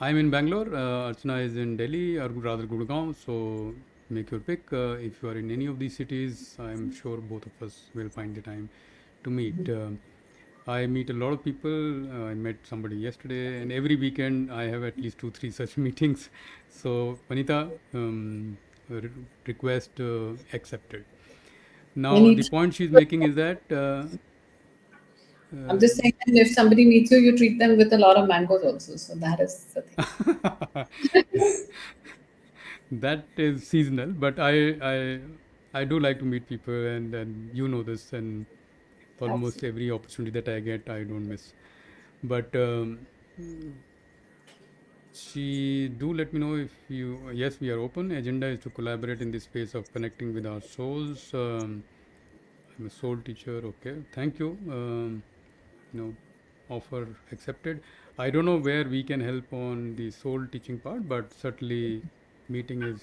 I'm in Bangalore. Archana is in Delhi, or rather Gurgaon. So make your pick. If you are in any of these cities, I'm sure both of us will find the time to meet. I meet a lot of people. I met somebody yesterday, and every weekend I have at least two, three such meetings. So, Vanita, re- request accepted. Now, Any. the point she's making is that I'm just saying, and if somebody meets you, you treat them with a lot of mangoes also. So that is the thing. that is seasonal, but I do like to meet people, and you know this, and almost Absolutely. every opportunity that I get, I don't miss. But she do let me know if you. Yes, we are open. Agenda is to collaborate in the space of connecting with our souls. I'm a soul teacher. Okay, thank you. You know, offer accepted. I don't know where we can help on the soul teaching part, but certainly meeting is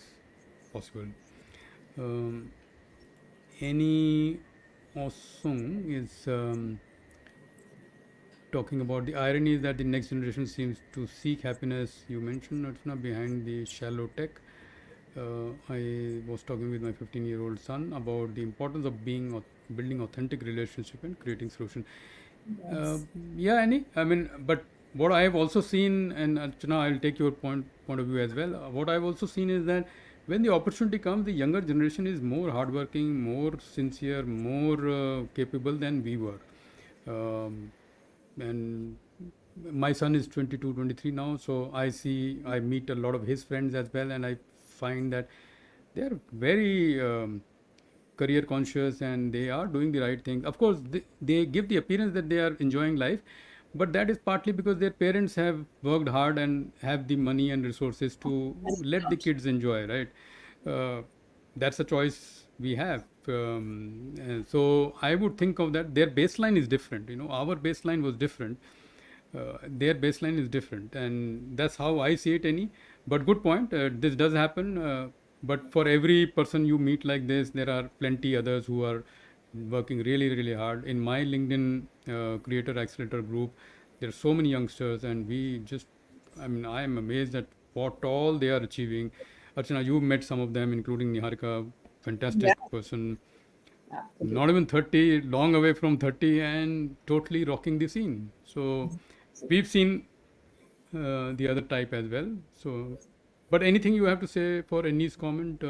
possible. Um, any awesome is talking about the irony is that the next generation seems to seek happiness. You mentioned Archana behind the shallow tech. I was talking with my 15-year-old son about the importance of building authentic relationship and creating solution. Uh, Yes. yeah, Annie. I mean, but what I have also seen, and Archana, I'll take your point of view as well. What I've also seen is that when the opportunity comes, the younger generation is more hardworking, more sincere, more capable than we were. Um, and my son is 22, 23 now, so I meet a lot of his friends as well, and I find that they are very career conscious and they are doing the right thing. Of course, they give the appearance that they are enjoying life, but that is partly because their parents have worked hard and have the money and resources to let the kids enjoy, right? uh, that's a choice we have. And so I would think of that their baseline is different. Our baseline was different. Their baseline is different, and that's how I see it. Any, but good point. This does happen. But for every person you meet like this, there are plenty others who are working really, really hard. In my LinkedIn Creator Accelerator group, there are so many youngsters, and we just, I mean, I am amazed at what all they are achieving. Archana, you met some of them, including Niharika, Yeah, fantastic person, not absolutely. even 30, long away from 30, and totally rocking the scene. So we've seen the other type as well. So, but anything you have to say for Annie's comment?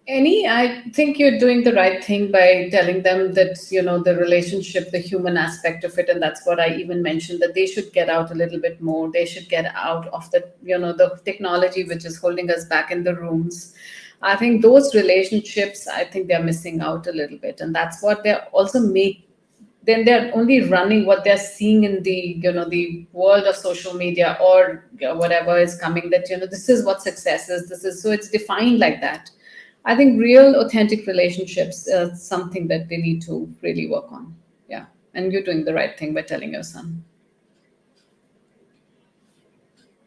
Any, I think you're doing the right thing by telling them that, the relationship, the human aspect of it. And that's what I even mentioned, that they should get out a little bit more. They should get out of the technology which is holding us back in the rooms. I think those relationships, I think they're missing out a little bit. And that's what they're also then they're only running what they're seeing in the world of social media, or whatever is coming, that this is what success is, this is, so it's defined like that. I think real authentic relationships is something that they need to really work on. Yeah, and you're doing the right thing by telling your son.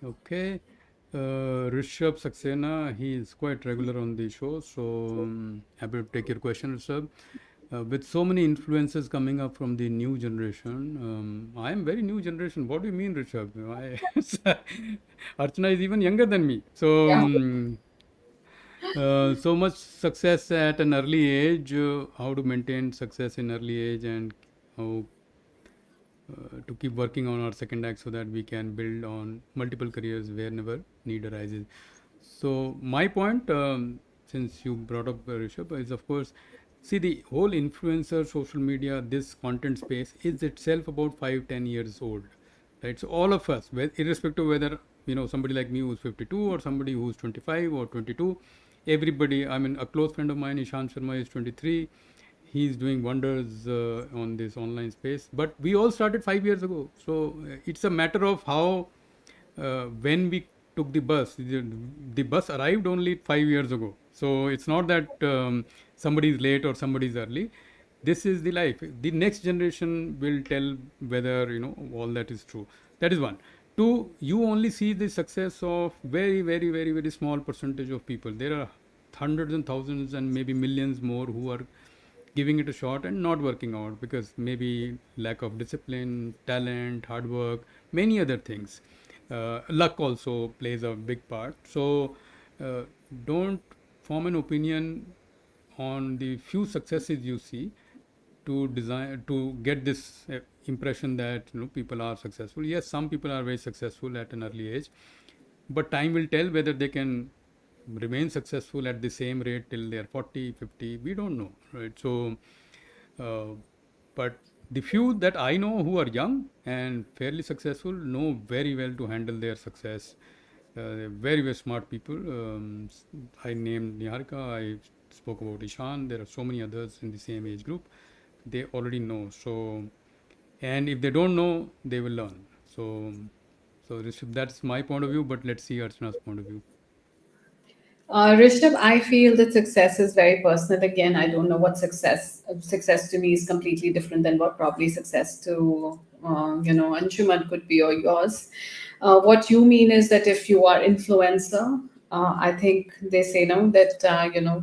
Okay. Rishabh Saxena, he is quite regular on the show, so happy to take your question, Rishabh. With so many influences coming up from the new generation, I am very new generation. What do you mean, Rishabh? Archana is even younger than me. So, Yeah. so much success at an early age. How to maintain success in early age, and how to keep working on our second act so that we can build on multiple careers whenever need arises. So my point, since you brought up Rishabh, is of course, see the whole influencer, social media, this content space is itself about 5, 10 years old, right? So all of us, irrespective of whether somebody like me who's 52 or somebody who's 25 or 22, everybody. I mean, a close friend of mine, Ishan Sharma, is 23. he's doing wonders on this online space. But we all started 5 years ago, so it's a matter of how when we took the bus. The bus arrived only 5 years ago, so it's not that somebody is late or somebody is early. This is the life. The next generation will tell whether all that is true. That is one. Two, you only see the success of very, very, very, very small percentage of people. There are hundreds and thousands and maybe millions more who are giving it a shot and not working out because maybe lack of discipline, talent, hard work, many other things. Luck also plays a big part. So uh, don't form an opinion on the few successes you see to design to get this impression that people are successful. Yes, some people are very successful at an early age, but time will tell whether they can remain successful at the same rate till they are 40, 50. We don't know, right? So uh, but the few that I know who are young and fairly successful know very well to handle their success. They're very, very smart people. I named Niharika, I spoke about Ishan. There are so many others in the same age group. They already know. So, and if they don't know, they will learn. So that's my point of view. But let's see Archana's point of view. Rishabh, I feel that success is very personal. Again, I don't know what success. Success to me is completely different than what probably success to Anshuman could be or yours. What you mean is that if you are influencer, I think they say no that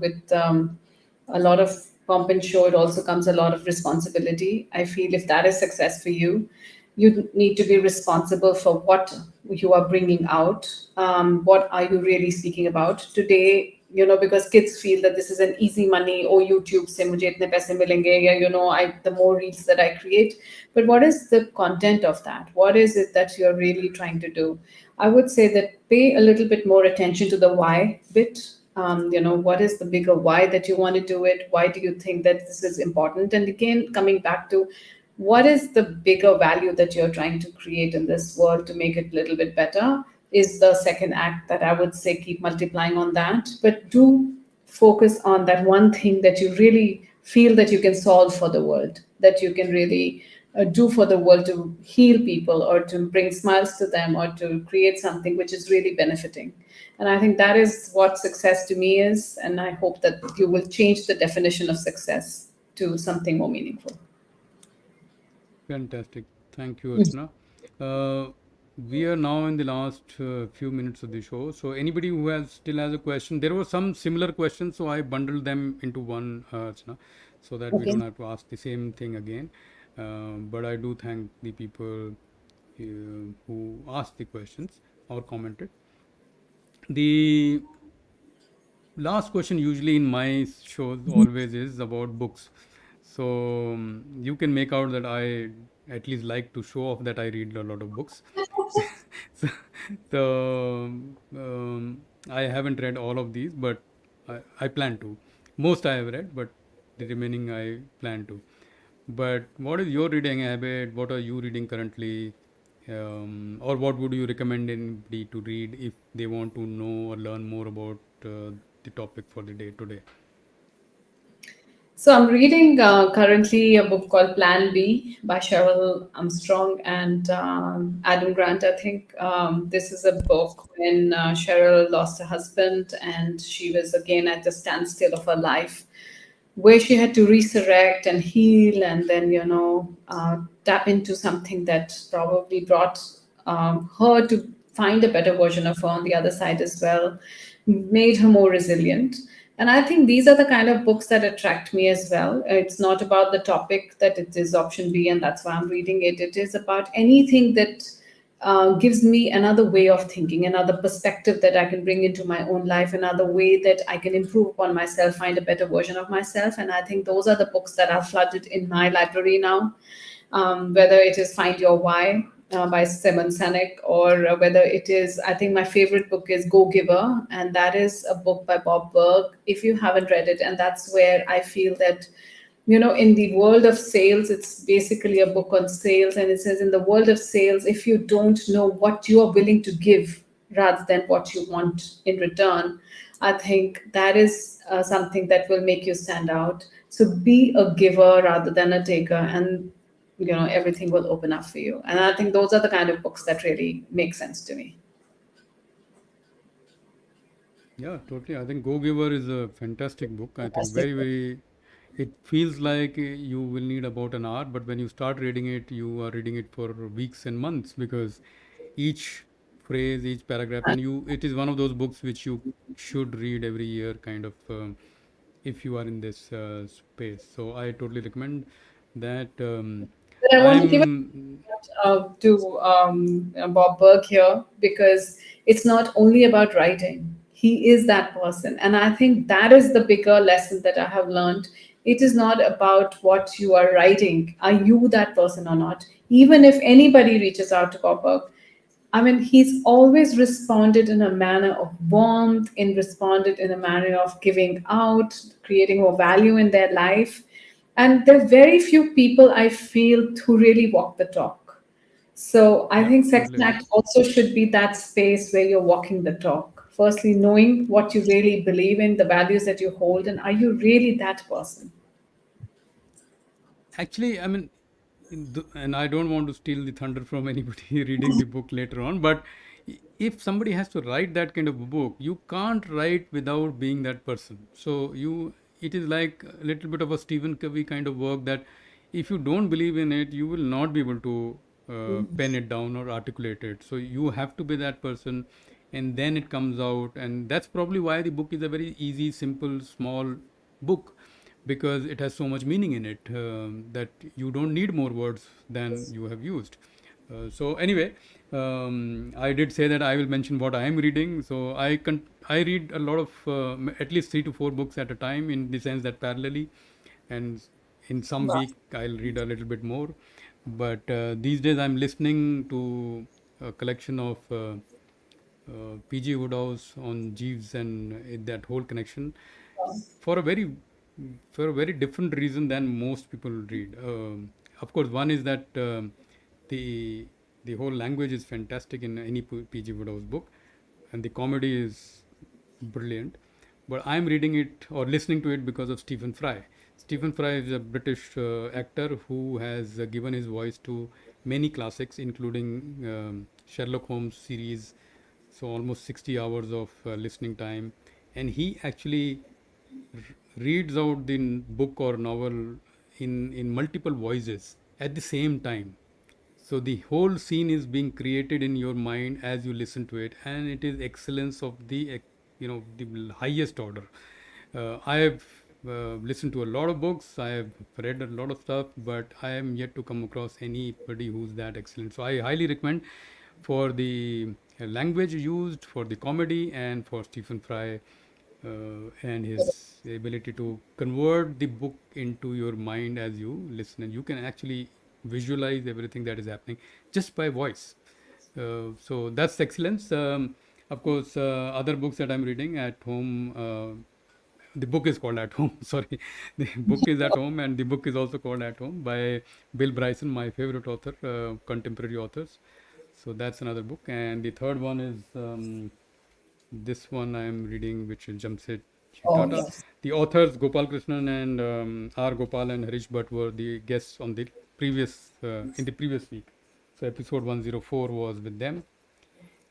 with a lot of pomp and show, it also comes a lot of responsibility. I feel if that is success for you, you need to be responsible for what you are bringing out. What are you really speaking about today? Because kids feel that this is an easy money. Oh, YouTube se mujhe itne paise milenge, ya I the more reels that I create. But what is the content of that? What is it that you're really trying to do? I would say that pay a little bit more attention to the why bit. What is the bigger why that you want to do it? Why do you think that this is important? And again, coming back to what is the bigger value that you're trying to create in this world to make it a little bit better is the second act that I would say keep multiplying on that. But do focus on that one thing that you really feel that you can solve for the world, that you can really do for the world to heal people or to bring smiles to them or to create something which is really benefiting. And I think that is what success to me is. And I hope that you will change the definition of success to something more meaningful. Fantastic. Thank you, Archana. We are now in the last few minutes of the show. So anybody who still has a question, there were some similar questions, so I bundled them into one, Archana, so that we Okay. don't have to ask the same thing again. But I do thank the people who asked the questions or commented. The last question usually in my shows always is about books. So you can make out that I at least like to show off that I read a lot of books. so I haven't read all of these, but I plan to. Most I have read, but the remaining I plan to. But what is your reading habit? What are you reading currently? Or what would you recommend anybody to read if they want to know or learn more about the topic for the day today? So I'm reading currently a book called Plan B by Cheryl Armstrong and Adam Grant. I think this is a book when Cheryl lost her husband and she was again at the standstill of her life, where she had to resurrect and heal and then tap into something that probably brought her to find a better version of her on the other side as well, made her more resilient. And I think these are the kind of books that attract me as well. It's not about the topic that it is option B and that's why I'm reading it. It is about anything that gives me another way of thinking, another perspective that I can bring into my own life, another way that I can improve upon myself, find a better version of myself. And I think those are the books that are flooded in my library now, whether it is Find Your Why by Simon Sinek, or whether it is, I think my favorite book is Go Giver, and that is a book by Bob Berg, if you haven't read it. And that's where I feel that in the world of sales, it's basically a book on sales. And it says, in the world of sales, if you don't know what you are willing to give, rather than what you want in return, I think that is something that will make you stand out. So be a giver rather than a taker, and everything will open up for you. And I think those are the kind of books that really make sense to me. Yeah, totally. I think Go Giver is a fantastic book. I think Fantastic. very, very. It feels like you will need about an hour, but when you start reading it, you are reading it for weeks and months because each phrase, each paragraph, and it is one of those books which you should read every year, kind of, if you are in this space. So I totally recommend that. But I want to give I'm to Bob Burke here, because it's not only about writing. He is that person. And I think that is the bigger lesson that I have learned. It is not about what you are writing. Are you that person or not? Even if anybody reaches out to Bob Burke, I mean, he's always responded in a manner of warmth, in responded in a manner of giving out, creating more value in their life. And there are very few people I feel who really walk the talk. So I Yeah, think totally second agree. act also should be that space where you're walking the talk. Firstly, knowing what you really believe in, the values that you hold, and are you really that person? Actually, I mean, and I don't want to steal the thunder from anybody reading the book later on, but if somebody has to write that kind of a book, you can't write without being that person. So it is like a little bit of a Stephen Covey kind of work that if you don't believe in it, you will not be able to pen it down or articulate it. So you have to be that person, and then it comes out, and that's probably why the book is a very easy, simple, small book because it has so much meaning in it that you don't need more words than you have used. So anyway, I did say that I will mention what I am reading. So I read a lot of at least 3 to 4 books at a time in the sense that parallelly, and in some Wow. week I'll read a little bit more. But these days I'm listening to a collection of PG Woodhouse on Jeeves and that whole connection for a very for a very different reason than most people read. Of course, one is that the the whole language is fantastic in any PG Woodhouse book, and the comedy is brilliant. But I'm reading it or listening to it because of Stephen Fry. Stephen Fry is a British actor who has given his voice to many classics, including Sherlock Holmes series, so almost 60 hours of listening time. And he actually reads out the book or novel in multiple voices at the same time. So the whole scene is being created in your mind as you listen to it, and it is excellence of the highest order. I have listened to a lot of books. I have read a lot of stuff, but I am yet to come across anybody who's that excellent. So I highly recommend for the language used, for the comedy, and for Stephen Fry and his ability to convert the book into your mind as you listen, and you can actually visualize everything that is happening just by voice. So that's excellence. Of course, other books that I'm reading at home. The book is called At Home. Sorry, the book is At Home, and the book is also called At Home by Bill Bryson, my favorite author, contemporary authors. So that's another book, and the third one is this one I am reading, which is Jamset Oh, Tata. yes. The authors Gopal Krishnan and R. Gopal and Harish Bhatt were the guests on the previous in the previous week. So episode 104 was with them.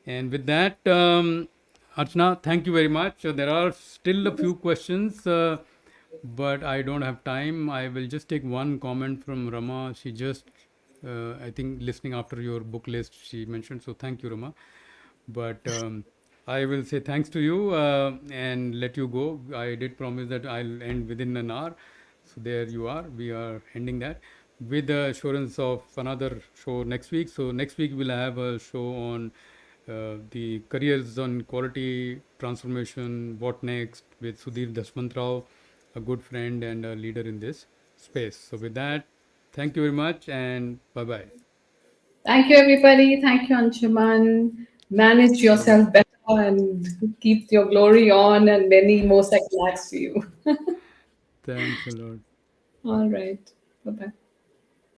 And with that, Archana, thank you very much. There are still a few questions, but I don't have time. I will just take one comment from Rama. She just, I think, listening after your book list, she mentioned. So thank you, Rama. But I will say thanks to you and let you go. I did promise that I'll end within an hour. So there you are. We are ending that with the assurance of another show next week. So next week we'll have a show on the careers on quality transformation. What next with Sudhir Dashmantrao, a good friend and a leader in this space. So with that, thank you very much and bye bye. Thank you, everybody. Thank you, Anshuman. Manage Bye bye. yourself better and keep your glory on, and many more second acts to you. Thanks a lot. All right. Bye bye.